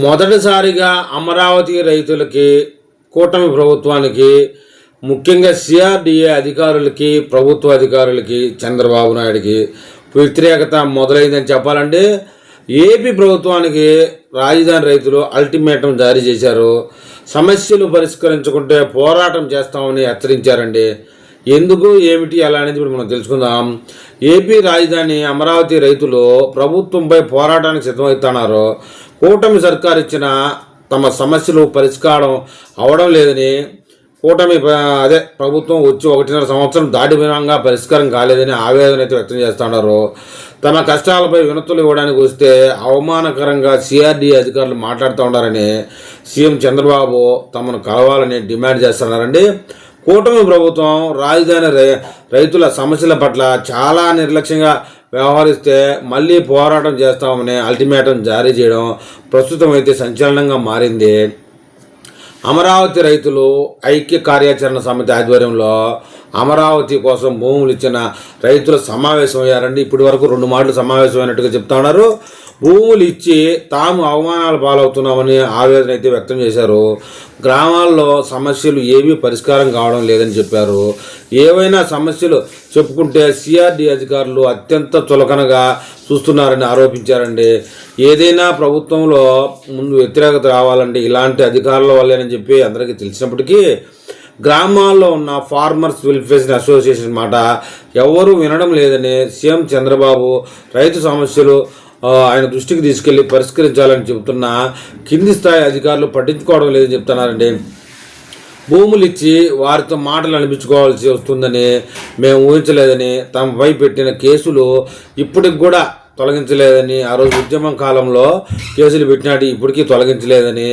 మొదటిసారిగా అమరావతి రైతులకి, కూటమి ప్రభుత్వానికి, ముఖ్యంగా సిఆర్డీఏ అధికారులకి, ప్రభుత్వ అధికారులకి, చంద్రబాబు నాయుడికి వ్యతిరేకత మొదలైందని చెప్పాలంటే ఏపీ ప్రభుత్వానికి రాజధాని రైతులు అల్టిమేటం జారీ చేశారు. సమస్యలు పరిష్కరించుకుంటే పోరాటం చేస్తామని హెచ్చరించారండి. ఎందుకు ఏమిటి అలా అనేది ఇప్పుడు మనం తెలుసుకుందాం. ఏపీ రాజధాని అమరావతి రైతులు ప్రభుత్వంపై పోరాటానికి సిద్ధమవుతున్నారు. కూటమి సర్కారు ఇచ్చిన తమ సమస్యలు పరిష్కారం అవడం లేదని, కూటమి ప్రభుత్వం వచ్చి 1.5 సంవత్సరం దాటిపోయినంగా పరిష్కారం కాలేదని ఆవేదన అయితే వ్యక్తం చేస్తున్నారు. తమ కష్టాలపై వినతులు ఇవ్వడానికి వస్తే అవమానకరంగా సిఆర్డీ అధికారులు మాట్లాడుతూ ఉన్నారని సీఎం చంద్రబాబు తమను కలవాలని డిమాండ్ చేస్తున్నారండి. కూటమి ప్రభుత్వం రాజధాని రైతుల సమస్యల పట్ల చాలా నిర్లక్ష్యంగా వ్యవహరిస్తే మళ్ళీ పోరాటం చేస్తామని అల్టిమేటం జారీ చేయడం ప్రస్తుతం అయితే సంచలనంగా మారింది. అమరావతి రైతులు ఐక్య కార్యాచరణ సమితి ఆధ్వర్యంలో అమరావతి కోసం భూములు ఇచ్చిన రైతులు సమావేశం అయ్యారండి. ఇప్పటి వరకు 2 మాటలు సమావేశమైనట్టుగా చెప్తా ఉన్నారు. భూములు ఇచ్చి తాము అవమానాలు పాలవుతున్నామని ఆవేదన అయితే వ్యక్తం చేశారు. గ్రామాల్లో సమస్యలు ఏవీ పరిష్కారం కావడం లేదని చెప్పారు. ఏవైనా సమస్యలు చెప్పుకుంటే సిఆర్డీ అధికారులు అత్యంత చులకనగా చూస్తున్నారని ఆరోపించారండి. ఏదైనా ప్రభుత్వంలో ముందు వ్యతిరేకత రావాలంటే ఇలాంటి అధికారుల వల్లేనని చెప్పి అందరికీ తెలిసినప్పటికీ గ్రామాల్లో ఉన్న ఫార్మర్స్ వెల్ఫేర్ అసోసియేషన్ మాట ఎవరూ వినడం లేదని సీఎం చంద్రబాబు రైతు సమస్యలు ఆయన దృష్టికి తీసుకెళ్లి పరిష్కరించాలని చెబుతున్నా కింది స్థాయి అధికారులు పట్టించుకోవడం లేదని చెప్తున్నారండి. భూములు ఇచ్చి వారితో మాటలు అనిపించుకోవాల్సి వస్తుందని మేము ఊహించలేదని, తమపై పెట్టిన కేసులు ఇప్పటికి కూడా తొలగించలేదని, ఆ రోజు ఉద్యమం కాలంలో కేసులు పెట్టినాటి ఇప్పటికీ తొలగించలేదని,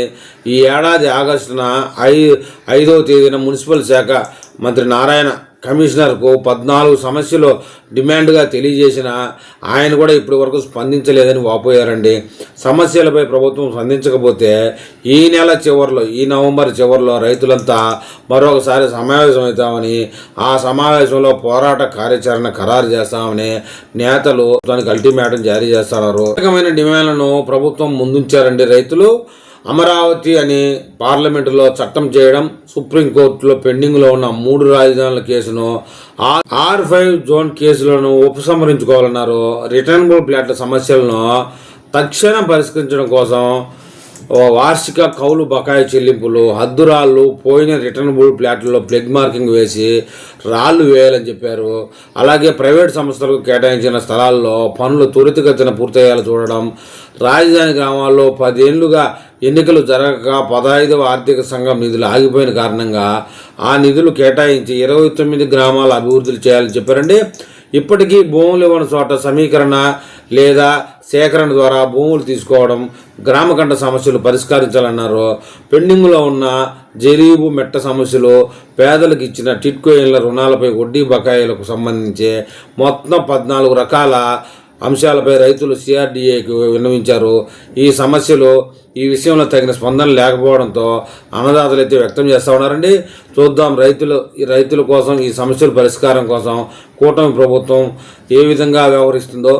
ఈ ఏడాది ఆగస్టున 5వ తేదీన మున్సిపల్ శాఖ మంత్రి నారాయణ కమిషనర్కు 14 సమస్యలు డిమాండ్గా తెలియజేసిన ఆయన కూడా ఇప్పటి వరకు స్పందించలేదని వాపోయారండి. సమస్యలపై ప్రభుత్వం స్పందించకపోతే ఈ నెల చివరిలో, ఈ నవంబర్ చివరిలో రైతులంతా మరొకసారి సమావేశమవుతామని, ఆ సమావేశంలో పోరాట కార్యాచరణ ఖరారు చేస్తామని నేతలు దానికి అల్టిమేటం జారీ చేస్తున్నారు. రకమైన డిమాండ్లను ప్రభుత్వం ముందుంచారండి. రైతులు అమరావతి అని పార్లమెంటులో చట్టం చేయడం, సుప్రీంకోర్టులో పెండింగ్లో ఉన్న 3 రాజధానుల కేసును, R5 జోన్ కేసులను ఉపసంహరించుకోవాలన్నారు. రిటర్నబుల్ ప్లాట్ల సమస్యలను తక్షణం పరిష్కరించడం కోసం వార్షిక కౌలు బకాయి చెల్లింపులు, హద్దురాళ్ళు, పోయిన రిటర్నబుల్ ప్లాట్లలో ప్లగ్ మార్కింగ్ వేసి రాళ్లు వేయాలని చెప్పారు. అలాగే ప్రైవేట్ సంస్థలకు కేటాయించిన స్థలాల్లో పనులు త్వరితగతిన పూర్తయ్యేలా చూడడం, రాజధాని గ్రామాల్లో 10 ఏళ్లుగా ఎన్నికలు జరగక 15వ ఆర్థిక సంఘం నిధులు ఆగిపోయిన కారణంగా ఆ నిధులు కేటాయించి 29 గ్రామాల అభివృద్ధులు చేయాలని చెప్పారండి. ఇప్పటికీ భూములు ఇవ్వని చోట సమీకరణ లేదా సేకరణ ద్వారా భూములు తీసుకోవడం, గ్రామకంఠ సమస్యలు పరిష్కరించాలన్నారు. పెండింగ్లో ఉన్న జరీబు మెట్ట సమస్యలు, పేదలకు ఇచ్చిన టిట్కో ఇళ్ల రుణాలపై వడ్డీ బకాయిలకు సంబంధించి మొత్తం 14 రకాల అంశాలపై రైతులు సిఆర్డీఏకు విన్నవించారు. ఈ సమస్యలు, ఈ విషయంలో తగిన స్పందన లేకపోవడంతో అన్నదాతలు అయితే వ్యక్తం చేస్తూ ఉన్నారండి. చూద్దాం రైతుల కోసం, ఈ సమస్యల పరిష్కారం కోసం కూటమి ప్రభుత్వం ఏ విధంగా వ్యవహరిస్తుందో.